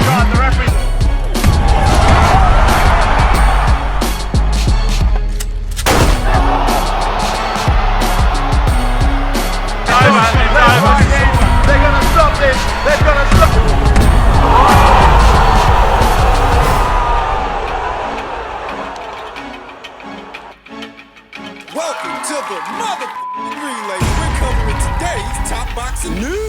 Welcome to the motherfucking relay. We're covering today's top boxing news.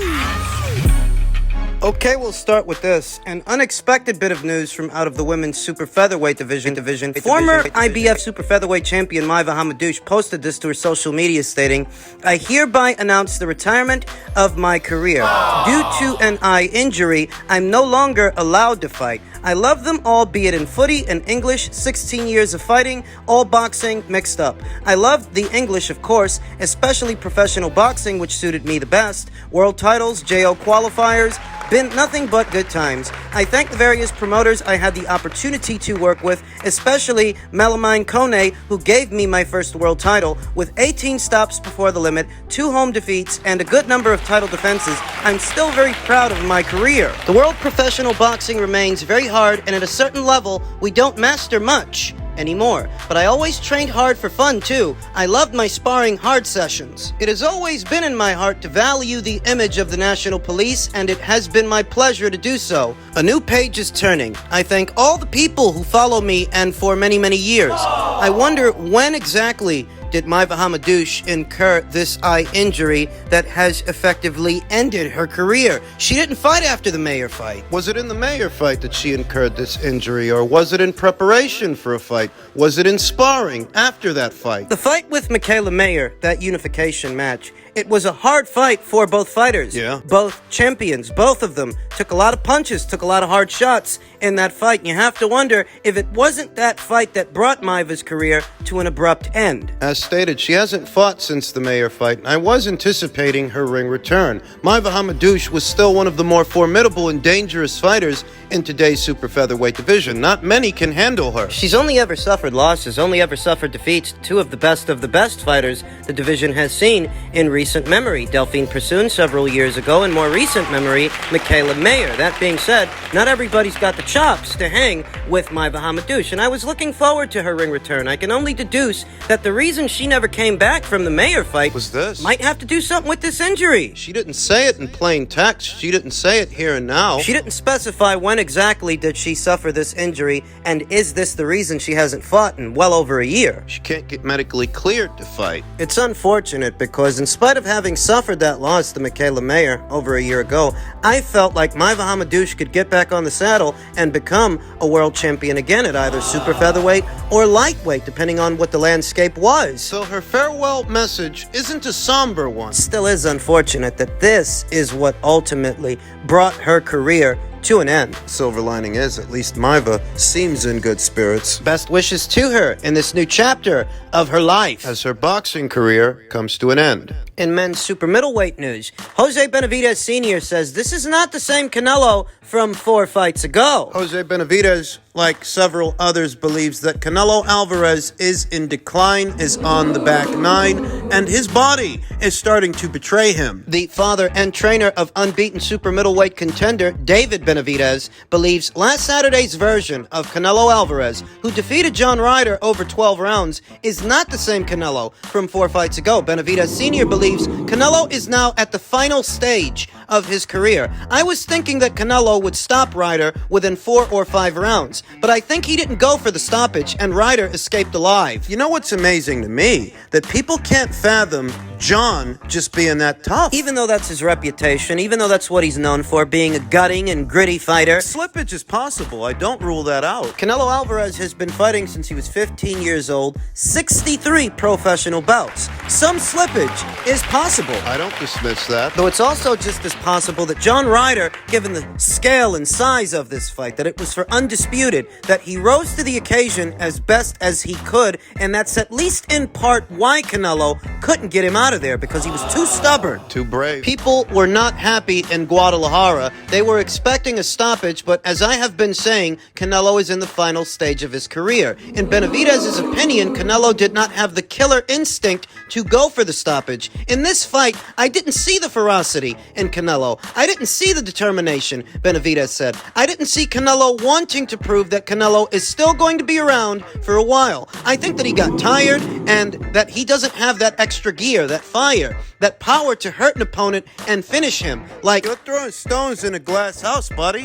Okay, we'll start with this. An unexpected bit of news from out of the women's super featherweight division. Former IBF super featherweight champion Myriam Hamadouche posted this to her social media stating, "I hereby announce the retirement of my career. Due to an eye injury, I'm no longer allowed to fight. I love them all, be it in footy and English, 16 years of fighting, all boxing mixed up. I loved the English, of course, especially professional boxing, which suited me the best. World titles, JO qualifiers, been nothing but good times. I thank the various promoters I had the opportunity to work with, especially Lomachenko, who gave me my first world title with 18 stops before the limit, 2 home defeats, and a good number of title defenses. I'm still very proud of my career. The world professional boxing remains very hard, and at a certain level, we don't master much anymore. But I always trained hard for fun too. I loved my sparring hard sessions. It has always been in my heart to value the image of the National Police, and it has been my pleasure to do so. A new page is turning. I thank all the people who follow me and for many, many years. I wonder when exactly did Myriam Hamadouche incur this eye injury that has effectively ended her career? She didn't fight after the Mayer fight. Was it in the Mayer fight that she incurred this injury, or was it in preparation for a fight? Was it in sparring after that fight? The fight with Michaela Mayer, that unification match, it was a hard fight for both fighters. Yeah. Both champions, both of them, took a lot of punches, took a lot of hard shots in that fight. And you have to wonder if it wasn't that fight that brought Myva's career to an abrupt end. As stated, she hasn't fought since the Mayer fight, and I was anticipating her ring return. Myriam Hamadouche was still one of the more formidable and dangerous fighters in today's super featherweight division. Not many can handle her. She's only ever suffered losses, only ever suffered defeats. 2 of the best fighters the division has seen in recent memory. Delphine Persoon several years ago, and more recent memory, Michaela Mayer. That being said, not everybody's got the chops to hang with Myriam Hamadouche, and I was looking forward to her ring return. I can only deduce that the reason she never came back from the Mayer fight was this. Might have to do something with this injury. She didn't say it in plain text. She didn't say it here and now. She didn't specify when exactly did she suffer this injury, and is this the reason she hasn't fought in well over a year? She can't get medically cleared to fight. It's unfortunate because in spite of having suffered that loss to Michaela Mayer over a year ago, I felt like Myriam Hamadouche could get back on the saddle and become a world champion again at either super featherweight or lightweight, depending on what the landscape was. So her farewell message isn't a somber one. Still is unfortunate that this is what ultimately brought her career to an end. Silver lining is, at least Myva seems in good spirits. Best wishes to her in this new chapter of her life as her boxing career comes to an end. In men's super middleweight news, Jose Benavidez Sr. says this is not the same Canelo from 4 fights ago. Jose Benavidez, like several others, believes that Canelo Alvarez is in decline, is on the back 9, and his body is starting to betray him. The father and trainer of unbeaten super middleweight contender David Benavidez believes last Saturday's version of Canelo Alvarez, who defeated John Ryder over 12 rounds, is not the same Canelo from 4 fights ago. Benavidez Sr. believes Canelo is now at the final stage of his career. I was thinking that Canelo would stop Ryder within 4 or 5 rounds, but I think he didn't go for the stoppage and Ryder escaped alive. You know what's amazing to me? That people can't fathom John just being that tough. Even though that's his reputation, even though that's what he's known for, being a gutting and gritty fighter. Slippage is possible. I don't rule that out. Canelo Alvarez has been fighting since he was 15 years old, 63 professional bouts. Some slippage is possible. I don't dismiss that. Though it's also just as possible that John Ryder, given the scale and size of this fight, that it was for undisputed, that he rose to the occasion as best as he could, and that's at least in part why Canelo couldn't get him out of there, because he was too stubborn. Too brave. People were not happy in Guadalajara. They were expecting a stoppage, but as I have been saying, Canelo is in the final stage of his career. In Benavidez's opinion, Canelo did not have the killer instinct to go for the stoppage. In this fight, I didn't see the ferocity in Canelo. I didn't see the determination, Benavidez said. I didn't see Canelo wanting to prove that Canelo is still going to be around for a while. I think that he got tired and that he doesn't have that extra gear, that fire, that power to hurt an opponent and finish him. Like, You're throwing stones in a glass house, buddy.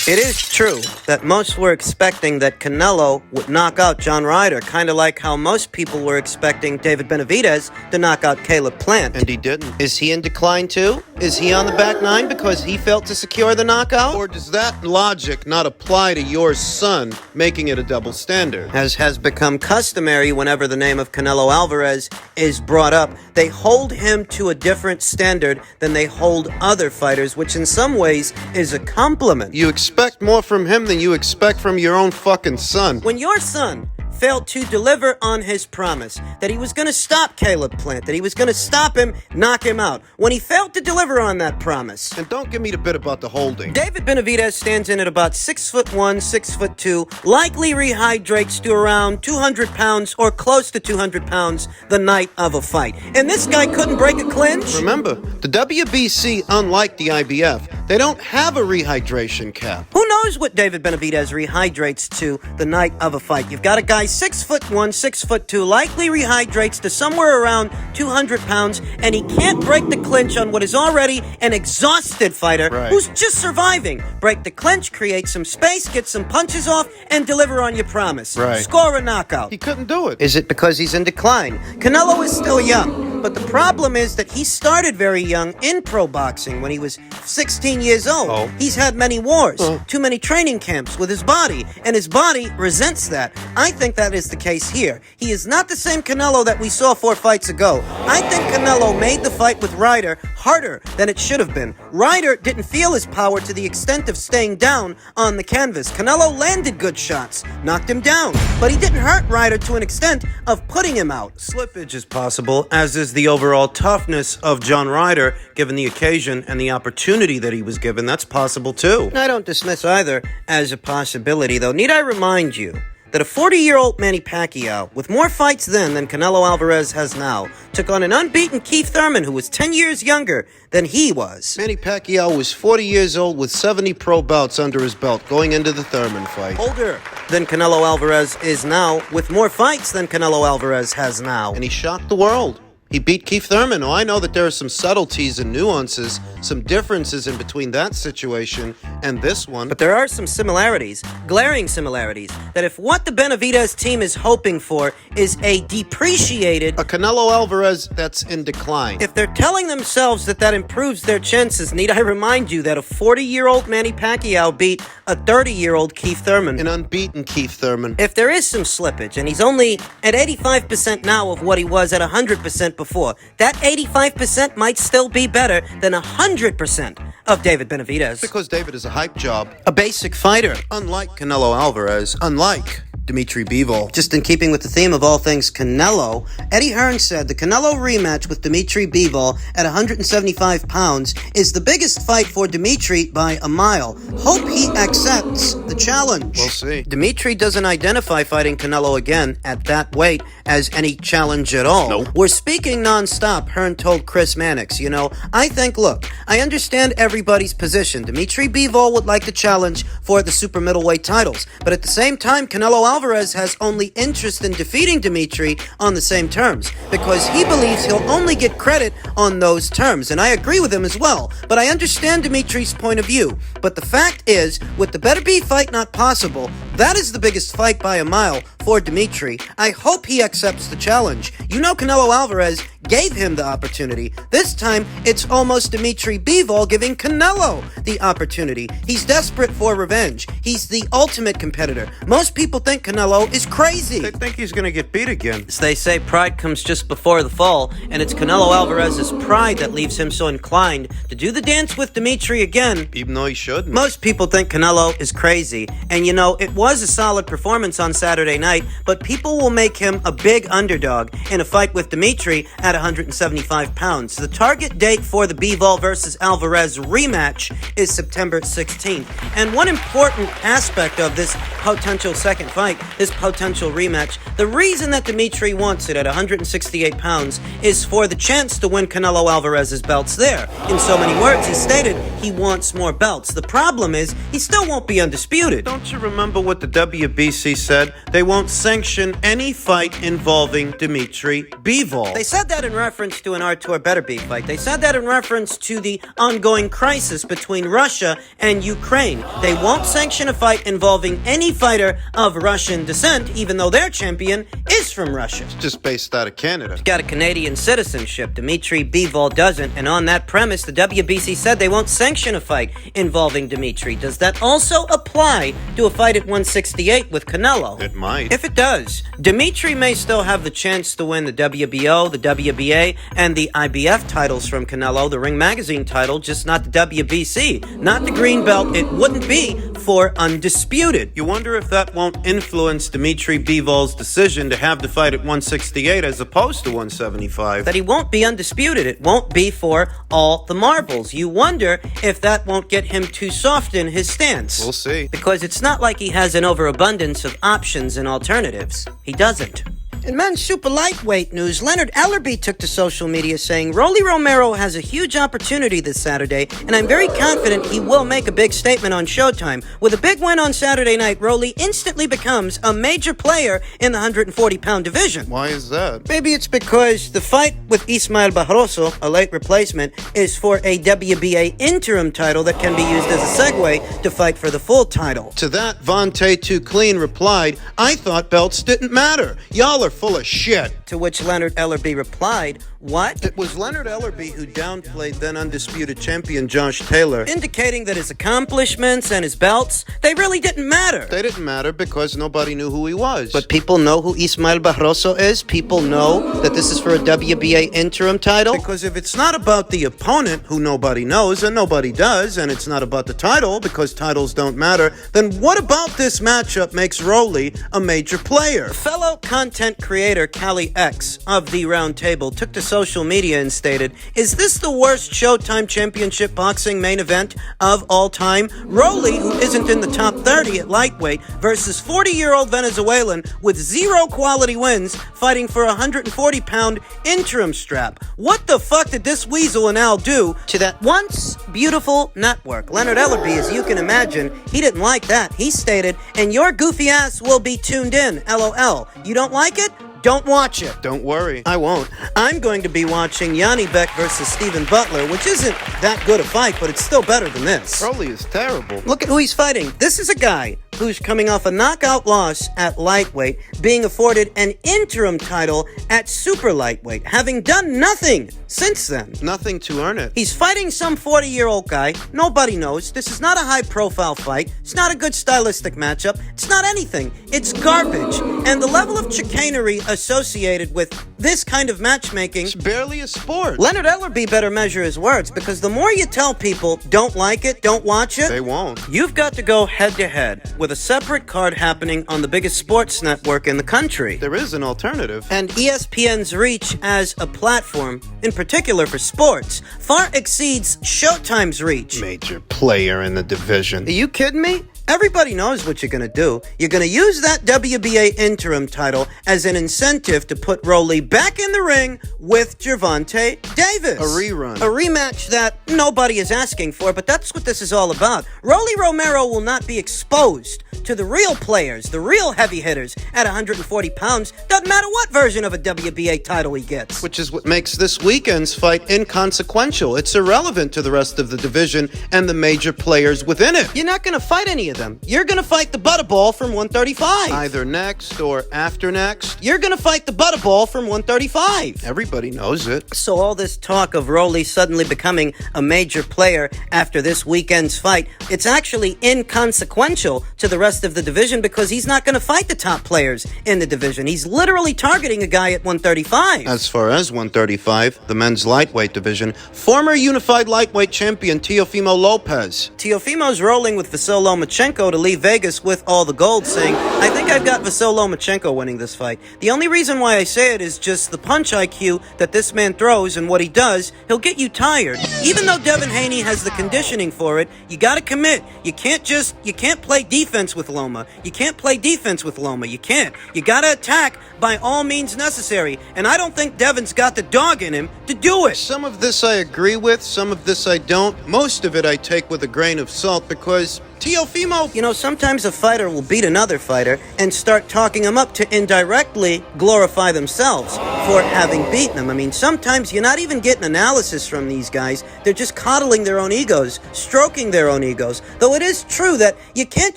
it is true that most were expecting that Canelo would knock out John Ryder, kind of like how most people were expecting David Benavidez to knock out Caleb Plant. And he didn't. Is he in decline too? Is he on the back nine because he failed to secure the knockout? Or does that logic not apply to your son, making it a double standard? As has become customary whenever the name of Canelo Alvarez is brought up, they hold him to a different standard than they hold other fighters, which in some ways is a compliment. You expect more from him than you expect from your own fucking son. When your son failed to deliver on his promise that he was going to stop Caleb Plant, that he was going to stop him, knock him out, when he failed to deliver on that promise. And don't give me the bit about the holding. David Benavidez stands in at about 6'1", 6'2", likely rehydrates to around 200 pounds or close to 200 pounds the night of a fight. And this guy couldn't break a clinch? Remember, the WBC, unlike the IBF, they don't have a rehydration cap. Who knows what David Benavidez rehydrates to the night of a fight? You've got a guy 6'1", 6'2", likely rehydrates to somewhere around 200 pounds, and he can't break the clinch on what is already an exhausted fighter who's just surviving. Break the clinch, create some space, get some punches off, and deliver on your promise. Right. Score a knockout. He couldn't do it. Is it because he's in decline? Canelo is still young, but the problem is that he started very young in pro boxing when he was 16 years old. Oh. He's had many wars, too many training camps with his body, and his body resents that. I think that is the case here. He is not the same Canelo that we saw 4 fights ago. I think Canelo made the fight with Ryder harder than it should have been. Ryder didn't feel his power to the extent of staying down on the canvas. Canelo landed good shots, knocked him down, but he didn't hurt Ryder to an extent of putting him out. Slippage is possible, as is the overall toughness of John Ryder, given the occasion and the opportunity that he was given. That's possible too. I don't dismiss either as a possibility, though. Need I remind you that a 40-year-old Manny Pacquiao, with more fights then than Canelo Alvarez has now, took on an unbeaten Keith Thurman who was 10 years younger than he was. Manny Pacquiao was 40 years old with 70 pro bouts under his belt going into the Thurman fight. Older than Canelo Alvarez is now, with more fights than Canelo Alvarez has now. And he shocked the world. He beat Keith Thurman. Oh, I know that there are some subtleties and nuances, some differences in between that situation and this one. But there are some similarities, glaring similarities, that if what the Benavidez team is hoping for is a depreciated, A Canelo Alvarez that's in decline. if they're telling themselves that that improves their chances, need I remind you that a 40-year-old Manny Pacquiao beat a 30-year-old Keith Thurman. An unbeaten Keith Thurman. If there is some slippage, and he's only at 85% now of what he was at 100% before, that 85% might still be better than 100% of David Benavidez. Because David is a hype job. A basic fighter. Unlike Canelo Alvarez, unlike Dimitri Beval. Just in keeping with the theme of all things Canelo, Eddie Hearn said the Canelo rematch with Dimitri Beval at 175 pounds is the biggest fight for Dimitri by a mile. Hope he accepts the challenge. We'll see. Dimitri doesn't identify fighting Canelo again at that weight as any challenge at all. Nope. We're speaking non-stop, Hearn told Chris Mannix. You know, I think, look, I understand everybody's position. Dimitri Beval would like to challenge for the super middleweight titles, but at the same time, Canelo Alvarez has only interest in defeating Dimitri on the same terms, because he believes he'll only get credit on those terms, and I agree with him as well. But I understand Dimitri's point of view. But the fact is, with the better be fight not possible, that is the biggest fight by a mile for Dimitri. I hope he accepts the challenge. You know, Canelo Alvarez gave him the opportunity. This time, it's almost Dimitri Bivol giving Canelo the opportunity. He's desperate for revenge. He's the ultimate competitor. Most people think Canelo is crazy. They think he's going to get beat again. As they say, pride comes just before the fall, and it's Canelo Alvarez's pride that leaves him so inclined to do the dance with Dimitri again. Even though he shouldn't. Most people think Canelo is crazy, and you know, it was a solid performance on Saturday night, but people will make him a big underdog in a fight with Dimitri at 175 pounds. The target date for the Beval versus Alvarez rematch is September 16th. And one important aspect of this potential second fight, this potential rematch, the reason that Dimitri wants it at 168 pounds is for the chance to win Canelo Alvarez's belts there. In so many words, he stated he wants more belts. The problem is, he still won't be undisputed. Don't you remember what the WBC said? They won't sanction any fight involving Dimitri Beval. They said that in reference to an Artur Beterbiev fight. They said that in reference to the ongoing crisis between Russia and Ukraine. They won't sanction a fight involving any fighter of Russian descent, even though their champion is from Russia. It's just based out of Canada. He's got a Canadian citizenship. Dimitri Beval doesn't, and on that premise, the WBC said they won't sanction a fight involving Dimitri. Does that also apply to a fight at 168 with Canelo? It might. If it does, Dimitri may still have the chance to win the WBO, the WBA, and the IBF titles from Canelo, the Ring Magazine title, just not the WBC. Not the green belt. It wouldn't be for undisputed. You wonder if that won't influence Dimitri Beval's decision to have the fight at 168 as opposed to 175. That he won't be undisputed. It won't be for all the marbles. You wonder if that won't get him too soft in his stance. We'll see. Because it's not like he has an overabundance of options and alternatives. He doesn't. In men's super lightweight news, Leonard Ellerbe took to social media saying, Rolly Romero has a huge opportunity this Saturday, and I'm very confident he will make a big statement on Showtime. With a big win on Saturday night, Rolly instantly becomes a major player in the 140-pound division. Why is that? Maybe it's because the fight with Ismael Barroso, a late replacement, is for a WBA interim title that can be used as a segue to fight for the full title. To that, Vontae Too Clean replied, I thought belts didn't matter. Y'all are full of shit. To which Leonard Ellerbe replied, what? It was Leonard Ellerbe who downplayed then undisputed champion Josh Taylor, indicating that his accomplishments and his belts, they really didn't matter. They didn't matter because nobody knew who he was. But people know who Ismael Barroso is. People know that this is for a WBA interim title. Because if it's not about the opponent, who nobody knows and nobody does, and it's not about the title because titles don't matter, then what about this matchup makes Rolly a major player? Fellow content creator Callie X of The Round Table took to social media and stated, is this the worst Showtime Championship boxing main event of all time? Rolly, who isn't in the top 30 at lightweight, versus 40-year-old Venezuelan with 0 quality wins, fighting for a 140-pound interim strap. What the fuck did this weasel and Al do to that once beautiful network? Leonard Ellerbe, as you can imagine, he didn't like that. He stated, and your goofy ass will be tuned in, LOL. You don't like it? Don't watch it. Don't worry. I won't. I'm going to be watching Yanni Beck versus Stephen Butler, which isn't that good a fight, but it's still better than this. Rolly is terrible. Look at who he's fighting. This is a guy who's coming off a knockout loss at lightweight, being afforded an interim title at super lightweight, having done nothing since then. Nothing to earn it. He's fighting some 40-year-old guy. Nobody knows. This is not a high-profile fight. It's not a good stylistic matchup. It's not anything. It's garbage. And the level of chicanery associated with this kind of matchmaking, it's barely a sport. Leonard Ellerbe better measure his words, because the more you tell people don't like it, don't watch it, they won't. You've got to go head-to-head with a separate card happening on the biggest sports network in the country. There is an alternative. And ESPN's reach as a platform, in particular for sports, far exceeds Showtime's reach. Major player in the division. Are you kidding me? Everybody knows what you're going to do. You're going to use that WBA interim title as an incentive to put Rolly back in the ring with Gervonta Davis. A rerun. A rematch that nobody is asking for, but that's what this is all about. Rolly Romero will not be exposed to the real players, the real heavy hitters at 140 pounds. Doesn't matter what version of a WBA title he gets. Which is what makes this weekend's fight inconsequential. It's irrelevant to the rest of the division and the major players within it. You're not going to fight any of them. You're going to fight the Butterball from 135. Either next or after next. You're going to fight the Butterball from 135. Everybody knows it. So all this talk of Rolly suddenly becoming a major player after this weekend's fight, it's actually inconsequential to the rest of the division, because he's not going to fight the top players in the division. He's literally targeting a guy at 135. As far as 135, the men's lightweight division, former unified lightweight champion Teofimo Lopez. Teofimo's rolling with Vasil Lomachenko, Lomachenko to leave Vegas with all the gold, saying, "I think I've got Vasyl Lomachenko winning this fight." The only reason why I say it is just the punch IQ that this man throws and what he does, he'll get you tired. Even though Devin Haney has the conditioning for it, you gotta commit. You can't play defense with Loma. You can't play defense with Loma. You can't. You gotta attack by all means necessary. And I don't think Devin's got the dog in him to do it. Some of this I agree with, some of this I don't. Most of it I take with a grain of salt because Teofimo... You know, sometimes a fighter will beat another fighter and start talking them up to indirectly glorify themselves for having beaten them. I mean, sometimes you're not even getting analysis from these guys. They're just coddling their own egos, stroking their own egos. Though it is true that you can't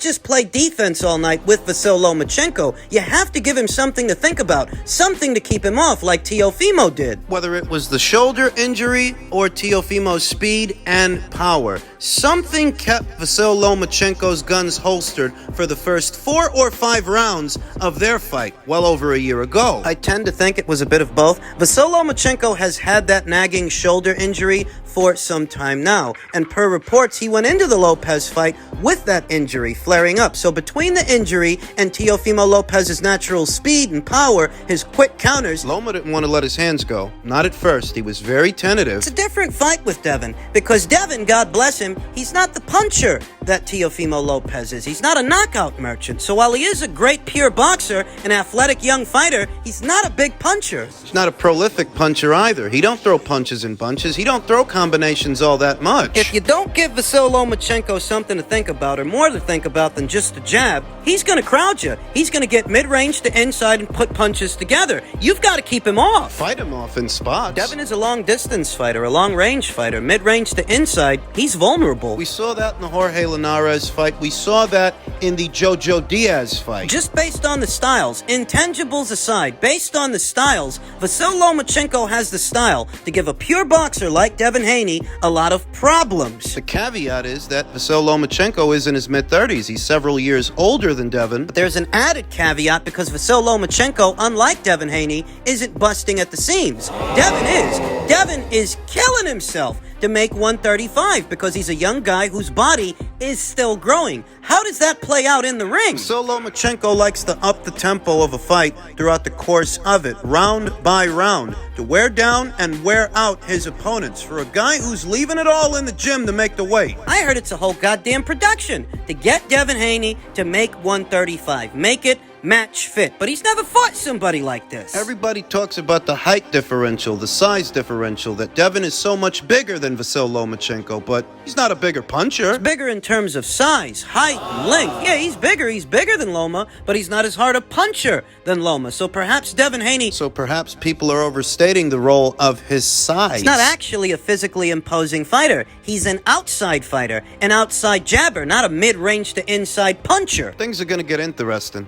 just play defense all night with Vasyl Lomachenko. You have to give him something to think about, something to keep him off, like Teofimo did. Whether it was the shoulder injury or Teofimo's speed and power, something kept Vasyl Lomachenko's guns holstered for the first 4 or 5 rounds of their fight, well over a year ago. I tend to think it was a bit of both. Vasyl Lomachenko has had that nagging shoulder injury for some time now, and per reports, he went into the Lopez fight with that injury flaring up. So between the injury and Teofimo Lopez's natural speed and power, his quick counters, Loma didn't want to let his hands go. Not at first. He was very tentative. it's a different fight with Devin, because Devin, God bless him, he's not the puncher that Teofimo Lopez is. He's not a knockout merchant. So while he is a great pure boxer, an athletic young fighter, he's not a big puncher. He's not a prolific puncher either. He don't throw punches in bunches. He don't throw combinations all that much. If you don't give Vasyl Lomachenko something to think about, or more to think about than just a jab, he's going to crowd you. He's going to get mid-range to inside and put punches together. You've got to keep him off. Fight him off in spots. Devin is a long-distance fighter, a long-range fighter. Mid-range to inside, he's vulnerable. We saw that in the Jorge Linares fight. We saw that in the Jojo Diaz fight. Just based on the styles, intangibles aside, based on the styles, Vasyl Lomachenko has the style to give a pure boxer like Devin Haney a lot of problems. The caveat is that Vasyl Lomachenko is in his mid-30s. He's several years older than Devin. But there's an added caveat because Vasyl Lomachenko, unlike Devin Haney, isn't busting at the seams. Devin is. Devin is killing himself to make 135 because he's a young guy whose body is still growing. How does that play out in the ring? So Lomachenko likes to up the tempo of a fight throughout the course of it, round by round, to wear down and wear out his opponents. For a guy who's leaving it all in the gym to make the weight. I heard it's a whole goddamn production to get Devin Haney to make 135. Make it match fit. But he's never fought somebody like this. Everybody talks about the height differential, the size differential, that Devin is so much bigger than Vasyl Lomachenko, but he's not a bigger puncher. He's bigger in terms of size, height, and length. Yeah, he's bigger than Loma, but he's not as hard a puncher than Loma. So perhaps Devin Haney... So perhaps people are overstating the role of his size. He's not actually a physically imposing fighter. He's an outside fighter, an outside jabber, not a mid-range to inside puncher. Things are going to get interesting.